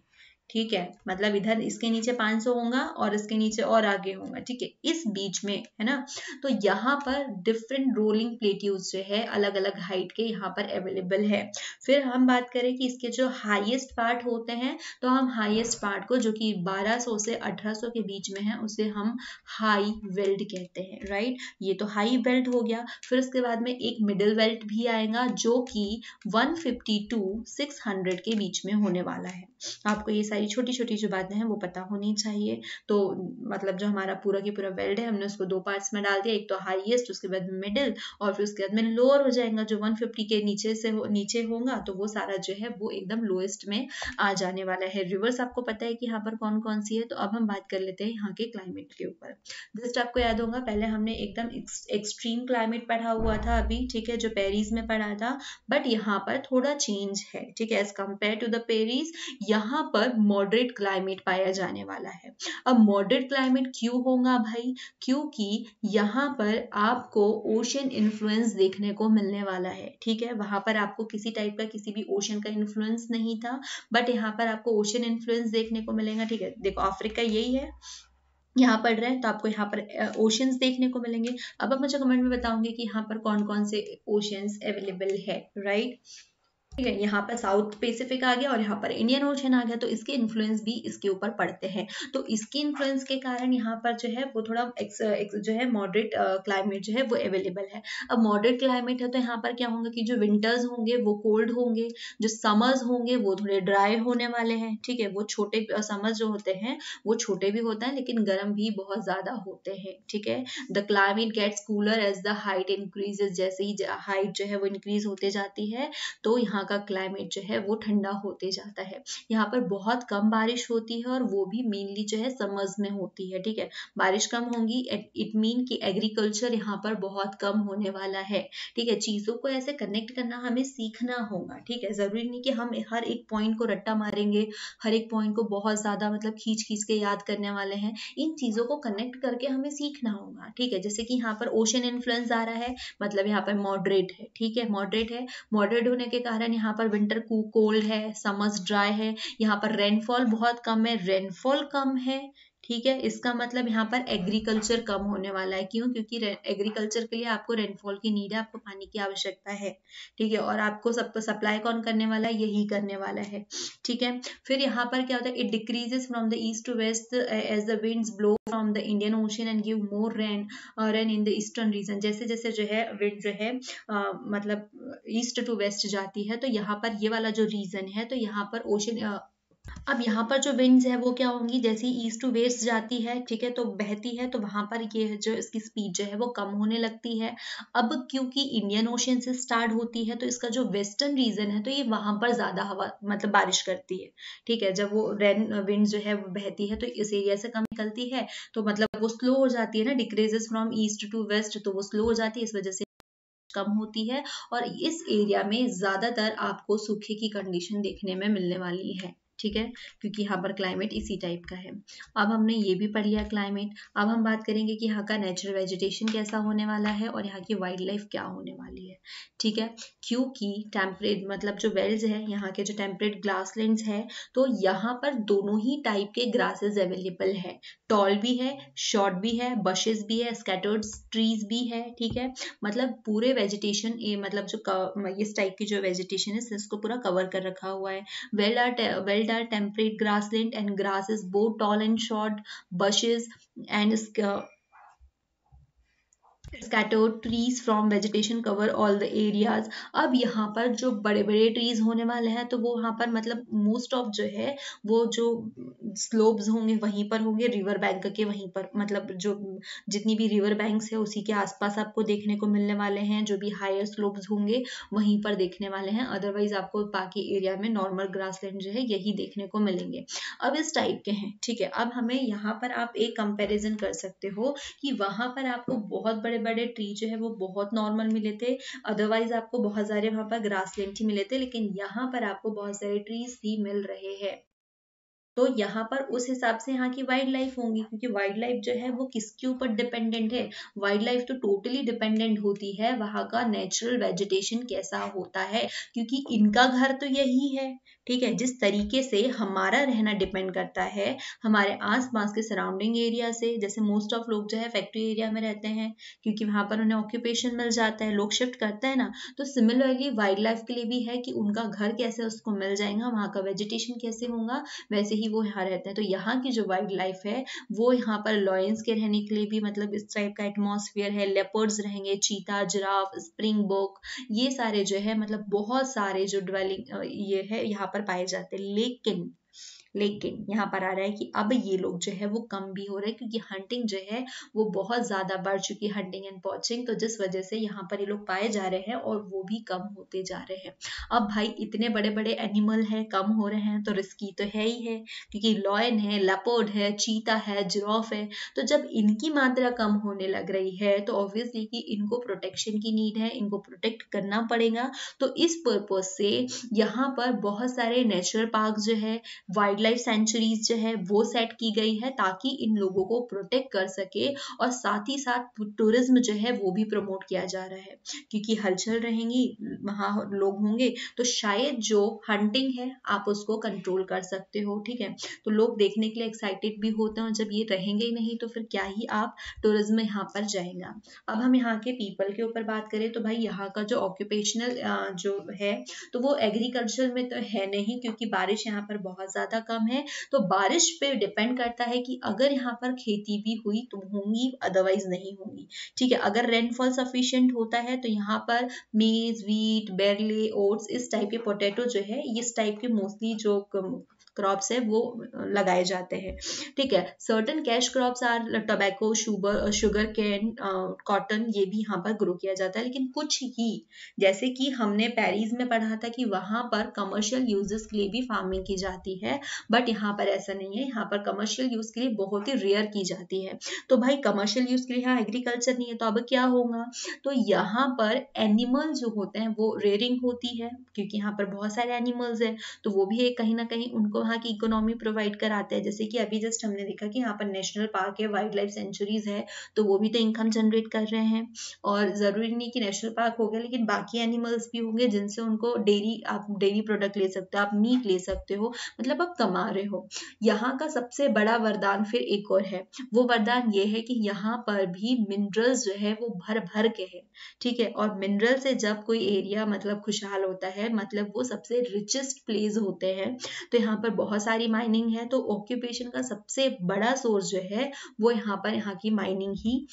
ठीक है, मतलब इधर इसके नीचे 500 होगा और इसके नीचे और आगे होगा, ठीक है, इस बीच में है ना। तो यहाँ पर डिफरेंट रोलिंग प्लेट्यूज जो है अलग अलग हाइट के यहाँ पर अवेलेबल है। फिर हम बात करें कि इसके जो हाईएस्ट पार्ट होते हैं, तो हम हाईएस्ट पार्ट को जो कि 1200 से 1800 के बीच में है उसे हम हाई वेल्ड कहते हैं, राइट। ये तो हाई वेल्ड हो गया। फिर उसके बाद में एक मिडिल वेल्ड भी आएगा जो कि 150 टू 600 के बीच में होने वाला है। आपको ये सारी छोटी छोटी जो बातें हैं वो पता होनी चाहिए। तो मतलब जो हमारा पूरा की पूरा वेल्ड है हमने उसको दो पार्ट्स में डाल दिया, एक तो हाईएस्ट, उसके बाद मिडिल, और फिर उसके बाद में लोअर हो जाएगा। जो 150 के नीचे से नीचे होगा तो वो सारा जो है वो एकदम लोएस्ट में आ जाने वाला है। रिवर्स आपको पता है कि यहाँ पर कौन कौन सी है। तो अब हम बात कर लेते हैं यहाँ के क्लाइमेट के ऊपर। जस्ट आपको याद होगा पहले हमने एकदम एक्सट्रीम क्लाइमेट पढ़ा हुआ था अभी, ठीक है, जो पेरिस में पढ़ा था, बट यहाँ पर थोड़ा चेंज है, ठीक है, as compare to the Paris यहाँ पर मॉडरेट क्लाइमेट पाया जाने वाला है। अब मॉडरेट क्लाइमेट क्यों होगा भाई, क्योंकि यहाँ पर आपको ओशन इन्फ्लुएंस देखने को मिलने वाला है, ठीक है। वहां पर आपको किसी टाइप का किसी भी ओशन का इन्फ्लुएंस नहीं था, बट यहाँ पर आपको ओशन इन्फ्लुएंस देखने को मिलेगा, ठीक है। देखो अफ्रीका यही है, यहाँ पढ़ रहे हैं तो आपको यहाँ पर ओशंस देखने को मिलेंगे। अब आप मुझे कमेंट में बताओगे कि यहाँ पर कौन कौन से ओशंस अवेलेबल है, राइट। ठीक है, यहाँ पर साउथ पैसिफिक आ गया और यहाँ पर इंडियन ओशन आ गया, तो इसके इन्फ्लुएंस भी इसके ऊपर पड़ते हैं। तो इसके इन्फ्लुएंस के कारण यहाँ पर जो है वो थोड़ा जो है मॉडरेट क्लाइमेट जो है वो अवेलेबल है। अब मॉडरेट क्लाइमेट है तो यहाँ पर क्या होगा कि जो विंटर्स होंगे वो कोल्ड होंगे, जो समर्स होंगे वो थोड़े ड्राई होने वाले हैं, ठीक है। वो छोटे समर्स जो होते हैं वो छोटे भी होते हैं लेकिन गर्म भी बहुत ज्यादा होते हैं, ठीक है। The climate gets cooler as the height increases, जैसे ही हाइट जो है वो इंक्रीज होते जाती है तो यहाँ का क्लाइमेट जो है वो ठंडा होते जाता है। यहाँ पर बहुत कम बारिश होती है और वो भी मेनली जो है समर्स में होती है, ठीक है। बारिश कम होगी इट मीन कि एग्रीकल्चर यहाँ पर बहुत कम होने वाला है, ठीक है। चीजों को ऐसे कनेक्ट करना हमें सीखना होगा, ठीक है। जरूरी नहीं कि हम हर एक पॉइंट को रट्टा मारेंगे, हर एक पॉइंट को बहुत ज्यादा मतलब खींच खींच के याद करने वाले हैं। इन चीजों को कनेक्ट करके हमें सीखना होगा, ठीक है। जैसे कि यहाँ पर ओशन इन्फ्लुएंस आ रहा है, मतलब यहाँ पर मॉडरेट है, ठीक है, मॉडरेट है। मॉडरेट होने के कारण यहाँ पर विंटर कोल्ड है, समर्स ड्राई है, यहाँ पर रेनफॉल बहुत कम है, रेनफॉल कम है, ठीक है, इसका मतलब यहाँ पर एग्रीकल्चर कम होने वाला है। क्यों? क्योंकि एग्रीकल्चर के लिए आपको रेनफॉल की नीड है, आपको पानी की आवश्यकता है। ठीक है, और आपको सबको सप्लाई कौन करने वाला है? यही करने वाला है। ठीक है, फिर यहाँ पर क्या होता है? It decreases from the east to west as the winds blow from the Indian ocean and give more rain in the eastern region. जैसे जैसे जो है विंड जो है मतलब ईस्ट टू वेस्ट जाती है, तो यहाँ पर ये वाला जो रीजन है, तो यहाँ पर ओशन अब यहाँ पर जो विंड्स है वो क्या होंगी? जैसे ही ईस्ट टू वेस्ट जाती है, ठीक है, तो बहती है, तो वहां पर ये जो इसकी स्पीड जो है वो कम होने लगती है। अब क्योंकि इंडियन ओशन से स्टार्ट होती है, तो इसका जो वेस्टर्न रीजन है, तो ये वहां पर ज्यादा हवा मतलब बारिश करती है। ठीक है, जब वो रेन विंड जो है वो बहती है, तो इस एरिया से कम निकलती है, तो मतलब वो स्लो हो जाती है ना, decreases from east to west, तो वो स्लो हो जाती है, इस वजह से कम होती है। और इस एरिया में ज्यादातर आपको सूखे की कंडीशन देखने में मिलने वाली है। ठीक है, क्योंकि यहाँ पर क्लाइमेट इसी टाइप का है। अब हमने ये भी पढ़ लिया क्लाइमेट। अब हम बात करेंगे कि यहाँ का नेचुरल वेजिटेशन कैसा होने वाला है और यहाँ की वाइल्ड लाइफ क्या होने वाली है। ठीक है, क्योंकि टेम्परेट मतलब जो वेल्स है, यहाँ के जो टेम्परेट ग्रासलैंड्स है, तो यहाँ पर दोनों ही टाइप के ग्रासेस अवेलेबल है। टॉल भी है, शॉर्ट भी है, बशेस भी है, स्कैटर्ड ट्रीज भी है। ठीक है, मतलब पूरे वेजिटेशन मतलब जो इस टाइप की जो वेजिटेशन है इसको पूरा कवर कर रखा हुआ है। well are temperate grassland and grasses both tall and short, bushes and scattered trees from vegetation cover all the areas। अब यहाँ पर जो बड़े बड़े ट्रीज होने वाले हैं, तो वो यहाँ पर मतलब मोस्ट ऑफ जो है वो जो स्लोप्स होंगे वहीं पर होंगे, रिवर बैंक के वहीं पर, मतलब जो जितनी भी रिवर बैंक्स है उसी के आसपास आपको देखने को मिलने वाले हैं। जो भी हायर स्लोप्स होंगे वहीं पर देखने वाले हैं, अदरवाइज आपको बाकी एरिया में नॉर्मल ग्रासलैंड जो है यही देखने को मिलेंगे। अब इस टाइप के हैं। ठीक है, अब हमें यहाँ पर आप एक कंपैरिजन कर सकते हो कि वहां पर आपको बहुत बड़े बड़े ट्री जो है वो बहुत नॉर्मल मिले थे, अदरवाइज आपको बहुत सारे वहां पर ग्रासलैंड ही मिले थे, लेकिन यहाँ पर आपको बहुत सारे ट्रीज ही मिल रहे हैं। तो यहाँ पर उस हिसाब से यहाँ की वाइल्ड लाइफ होंगी, क्योंकि वाइल्ड लाइफ जो है वो किसके ऊपर डिपेंडेंट है? वाइल्ड लाइफ तो टोटली डिपेंडेंट होती है वहां का नेचुरल वेजिटेशन कैसा होता है, क्योंकि इनका घर तो यही है। ठीक है, जिस तरीके से हमारा रहना डिपेंड करता है हमारे आसपास के सराउंडिंग एरिया से, जैसे मोस्ट ऑफ लोग जो है फैक्ट्री एरिया में रहते हैं क्योंकि वहां पर उन्हें ऑक्यूपेशन मिल जाता है, लोग शिफ्ट करते हैं ना, तो सिमिलरली वाइल्ड लाइफ के लिए भी है कि उनका घर कैसे उसको मिल जाएगा, वहां का वेजिटेशन कैसे होगा, वैसे ही वो यहाँ रहते हैं। तो यहाँ की जो वाइल्ड लाइफ है वो यहाँ पर लॉयंस के रहने के लिए भी मतलब इस टाइप का एटमॉस्फेयर है, लेपर्ड्स रहेंगे, चीता, जिराफ, स्प्रिंग बोक, ये सारे जो है मतलब बहुत सारे जो ड्वेलिंग ये है यहाँ पर पाए जाते हैं। लेकिन यहाँ पर आ रहा है कि अब ये लोग जो है वो कम भी हो रहे हैं, क्योंकि हंटिंग जो है वो बहुत ज्यादा बढ़ चुकी है, हंटिंग एंड पॉचिंग, तो जिस वजह से यहाँ पर ये लोग पाए जा रहे हैं और वो भी कम होते जा रहे हैं। अब भाई इतने बड़े बड़े एनिमल हैं, कम हो रहे हैं, तो रिस्की तो है ही है, क्योंकि लॉयन है, लेपर्ड है, चीता है, जिराफ है, तो जब इनकी मात्रा कम होने लग रही है तो ऑब्वियसली कि इनको प्रोटेक्शन की नीड है, इनको प्रोटेक्ट करना पड़ेगा। तो इस पर्पज से यहाँ पर बहुत सारे नेचुरल पार्क जो है, वाइल्ड लाइफ सेंचुरीज जो है वो सेट की गई है, ताकि इन लोगों को प्रोटेक्ट कर सके, और साथ ही साथ टूरिज्म जो है वो भी प्रमोट किया जा रहा है, क्योंकि हलचल रहेंगी, वहां लोग होंगे, तो शायद जो हंटिंग है आप उसको कंट्रोल कर सकते हो। ठीक है, तो लोग देखने के लिए एक्साइटेड भी होते हैं, और जब ये रहेंगे ही नहीं तो फिर क्या ही आप टूरिज्म यहाँ पर जाएगा। अब हम यहाँ के पीपल के ऊपर बात करें तो भाई यहाँ का जो ऑक्यूपेशनल जो है तो वो एग्रीकल्चर में तो है नहीं, क्योंकि बारिश यहाँ पर बहुत ज्यादा कम है। तो बारिश पे डिपेंड करता है कि अगर यहाँ पर खेती भी हुई तो होंगी, अदरवाइज नहीं होंगी। ठीक है, अगर रेनफॉल सफिशिएंट होता है तो यहाँ पर मेज, व्हीट, बेरले, ओट्स, इस टाइप के पोटैटो जो है, इस टाइप के मोस्टली जो क्रॉप्स है वो लगाए जाते हैं। ठीक है, certain cash crops are tobacco, sugar cane, cotton, ये भी यहाँ पर ग्रो किया जाता है, लेकिन कुछ ही, जैसे कि हमने पेरिस में पढ़ा था कि वहां पर कमर्शियल यूजेस के लिए भी फार्मिंग की जाती है, बट यहाँ पर ऐसा नहीं है, यहाँ पर कमर्शियल यूज के लिए बहुत ही रेयर की जाती है। तो भाई कमर्शियल यूज के लिए यहाँ एग्रीकल्चर नहीं है, तो अब क्या होगा? तो यहाँ पर एनिमल जो होते हैं वो रेयरिंग होती है, क्योंकि यहाँ पर बहुत सारे एनिमल्स हैं, तो वो भी एक कहीं ना कहीं उनको वहाँ की इकोनॉमी प्रोवाइड कराते हैं। जैसे कि अभी जस्ट हमने देखा कि यहाँ पर नेशनल पार्क है, वाइल्ड लाइफ सेंचुरीज है, तो वो भी तो इनकम जनरेट कर रहे हैं। और ज़रूरी नहीं कि नेशनल पार्क हो गया, लेकिन बाकी एनिमल्स भी होंगे जिनसे उनको आप डेयरी प्रोडक्ट ले सकते हो, आप मीट ले सकते हो, मतलब आप कमा रहे हो। यहाँ का सबसे बड़ा वरदान फिर एक और है, वो वरदान ये है कि यहाँ पर भी मिनरल्स जो है वो भर भर के है, ठीक है। और मिनरल से जब कोई एरिया मतलब खुशहाल होता है, मतलब वो सबसे रिचेस्ट प्लेस होते हैं, तो यहाँ पर बहुत सारी माइनिंग है। तो ऑक्यूपेशन का सबसे बड़ा सोर्स जो है वो यहाँ की माइनिंग ही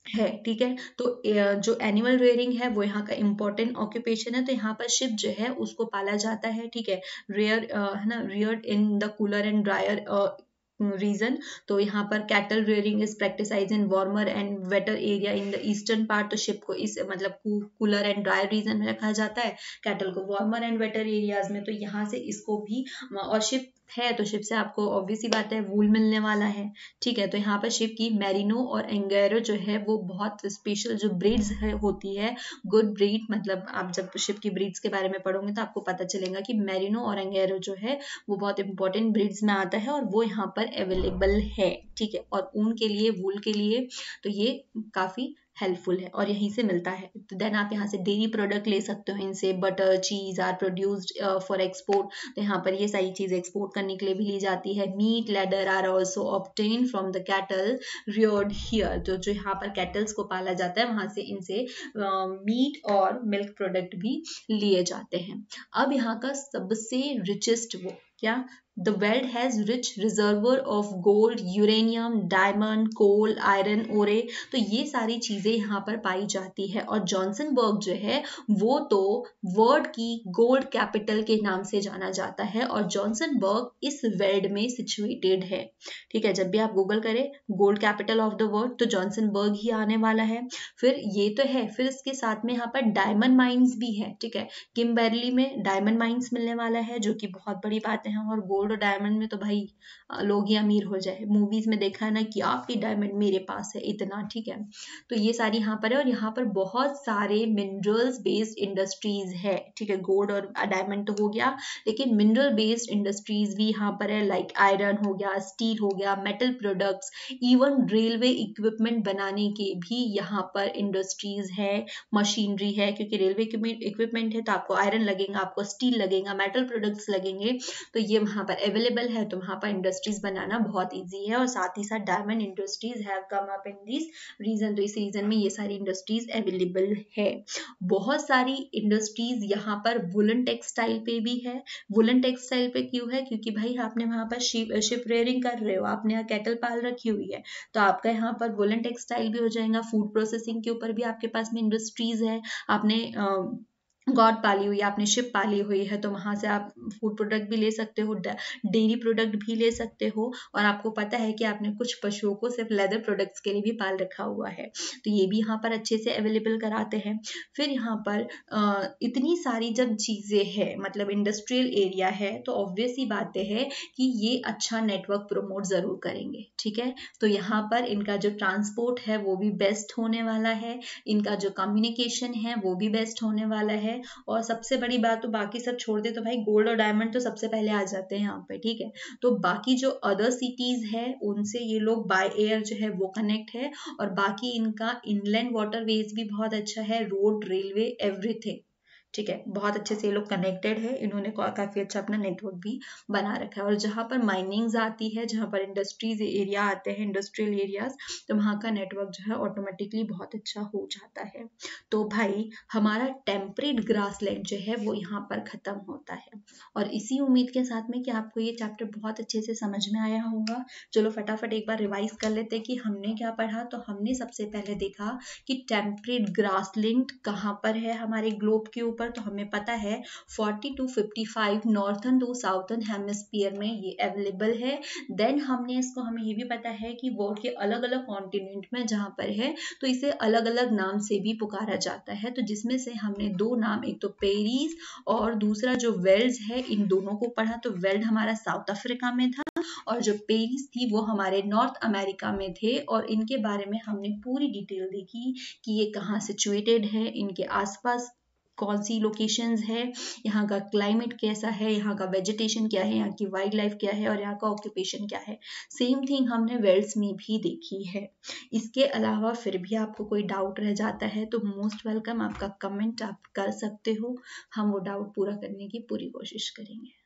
है, ठीक है। तो जो एनिमल रेयरिंग है वो यहाँ का इम्पोर्टेंट ऑक्यूपेशन है। तो यहाँ पर शिप जो है उसको पाला जाता है, ठीक है। रेयर है ना, reared in the cooler and drier region. तो यहाँ पर cattle rearing is practise in warmer and wetter area in the eastern part. तो शिप को इस मतलब कूलर एंड ड्रायर रीजन में रखा जाता है, कैटल को वार्मर एंड वेटर एरियाज में। तो यहाँ से इसको भी, और शिप है तो शिप से आपको ऑब्वियस सी बात है वूल मिलने वाला है, ठीक है। तो यहाँ पर शिप की मेरिनो और एंगेरो जो है वो बहुत स्पेशल जो ब्रीड्स होती है, गुड ब्रीड, मतलब आप जब शिप की ब्रीड्स के बारे में पढ़ोगे तो आपको पता चलेगा कि मेरिनो और एंगेरो जो है वो बहुत इंपॉर्टेंट ब्रीड्स में आता है और वो यहाँ पर अवेलेबल है, ठीक है। और ऊन के लिए, वूल के लिए तो ये काफ़ी हेल्पफुल है और यहीं से मिलता है। तो देन आप यहाँ से डेयरी प्रोडक्ट ले सकते हो, इनसे butter, cheese are produced for export. तो यहाँ पर ये सारी चीज़ एक्सपोर्ट करने के लिए भी ली जाती है। Meat, leather are also obtain from the cattle reared here. तो जो यहाँ पर कैटल्स को पाला जाता है वहाँ से इनसे मीट और मिल्क प्रोडक्ट भी लिए जाते हैं। अब यहाँ का सबसे रिचेस्ट वो क्या, The world has rich reservoir of gold, uranium, diamond, coal, iron ore। तो ये सारी चीजें यहाँ पर पाई जाती है। और जॉनसनबर्ग जो है वो तो वर्ल्ड की गोल्ड कैपिटल के नाम से जाना जाता है और जॉनसनबर्ग इस वर्ल्ड में सिचुएटेड है, ठीक है। जब भी आप गूगल करें gold capital of the world तो जॉनसनबर्ग ही आने वाला है। फिर ये तो है, फिर इसके साथ में यहाँ पर डायमंड माइंस भी है, ठीक है। किम्बर्ली में डायमंड माइंस मिलने वाला है जो कि बहुत बड़ी बात है। और गोल्ड और डायमंड में तो भाई लोग ही अमीर हो जाए। मूवीज में देखा है ना कि आपकी डायमंड मेरे पास है इतना, ठीक है। तो ये सारी यहाँ पर है और यहाँ पर बहुत सारे मिनरल्स बेस्ड इंडस्ट्रीज है, ठीक है। गोल्ड और डायमंड तो हो गया, लेकिन मिनरल बेस्ड इंडस्ट्रीज भी यहाँ पर है, लाइक आयरन हो गया, स्टील हो गया, metal products, even railway equipment बनाने के भी यहाँ पर इंडस्ट्रीज है, मशीनरी है। क्योंकि रेलवे इक्विपमेंट है तो आपको आयरन लगेगा, आपको स्टील लगेगा, मेटल प्रोडक्ट्स लगेंगे, तो ये वहाँ पर अवेलेबल है। तो वहाँ पर इंडस्ट्रीज बनाना बहुत ईजी है। और साथ ही साथ diamond industries have come up in this region. तो इस रीजन में ये सारी इंडस्ट्रीज अवेलेबल है। बहुत सारी इंडस्ट्रीज यहाँ पर वुलन टेक्सटाइल पे भी है। वुलन टेक्सटाइल पे क्यों है, क्योंकि भाई आपने वहाँ पर शिप रेयरिंग कर रहे हो, आपने यहाँ कैटल पाल रखी हुई है, तो आपका यहाँ पर वुलन टेक्सटाइल भी हो जाएगा। फूड प्रोसेसिंग के ऊपर भी आपके पास में इंडस्ट्रीज है। आपने गॉड पाली हुई है, आपने शिप पाली हुई है, तो वहाँ से आप फूड प्रोडक्ट भी ले सकते हो, डेयरी प्रोडक्ट भी ले सकते हो। और आपको पता है कि आपने कुछ पशुओं को सिर्फ लेदर प्रोडक्ट्स के लिए भी पाल रखा हुआ है, तो ये भी यहाँ पर अच्छे से अवेलेबल कराते हैं। फिर यहाँ पर इतनी सारी जब चीज़ें हैं, मतलब इंडस्ट्रियल एरिया है, तो ऑब्वियस ही बातें है कि ये अच्छा नेटवर्क प्रमोट ज़रूर करेंगे, ठीक है। तो यहाँ पर इनका जो ट्रांसपोर्ट है वो भी बेस्ट होने वाला है, इनका जो कम्युनिकेशन है वो भी बेस्ट होने वाला है। और सबसे बड़ी बात तो बाकी सब छोड़ दे तो भाई गोल्ड और डायमंड तो सबसे पहले आ जाते हैं यहाँ पे, ठीक है। तो बाकी जो अदर सिटीज है उनसे ये लोग बाय एयर जो है वो कनेक्ट है। और बाकी इनका इनलैंड वाटरवेज भी बहुत अच्छा है, रोड, रेलवे, एवरीथिंग, ठीक है। बहुत अच्छे से ये लोग कनेक्टेड है, इन्होंने काफ़ी अच्छा अपना नेटवर्क भी बना रखा है। और जहाँ पर माइनिंग्स आती है, जहाँ पर इंडस्ट्रीज एरिया आते हैं, इंडस्ट्रियल एरियाज, तो वहाँ का नेटवर्क जो है ऑटोमेटिकली बहुत अच्छा हो जाता है। तो भाई हमारा टेम्परेट ग्रासलैंड जो है वो यहाँ पर ख़त्म होता है। और इसी उम्मीद के साथ में कि आपको ये चैप्टर बहुत अच्छे से समझ में आया होगा। चलो फटाफट एक बार रिवाइज कर लेते हैं कि हमने क्या पढ़ा। तो हमने सबसे पहले देखा कि टेम्परेट ग्रासलैंड कहाँ पर है हमारे ग्लोब के ऊपर। तो हमें पता है 40 to 55 northern to southern hemisphere में ये अवेलेबल है। देन हमें ये भी पता है कि वर्ल्ड के अलग अलग कॉन्टिनेंट में जहाँ पर है तो इसे अलग अलग नाम से भी पुकारा जाता है। तो जिसमें से हमने दो नाम, एक तो पेरिस और दूसरा जो वेल्स है, इन दोनों को पढ़ा। तो वेल्स हमारा साउथ अफ्रीका में था और जो पेरिस थी वो हमारे नॉर्थ अमेरिका में थे। और इनके बारे में हमने पूरी डिटेल देखी कि ये कहाँ सिचुएटेड है, इनके आसपास कौन सी लोकेशंस है, यहाँ का क्लाइमेट कैसा है, यहाँ का वेजिटेशन क्या है, यहाँ की वाइल्ड लाइफ क्या है और यहाँ का ऑक्यूपेशन क्या है। सेम थिंग हमने वेल्स में भी देखी है। इसके अलावा फिर भी आपको कोई डाउट रह जाता है तो मोस्ट वेलकम, आपका कमेंट आप कर सकते हो, हम वो डाउट पूरा करने की पूरी कोशिश करेंगे।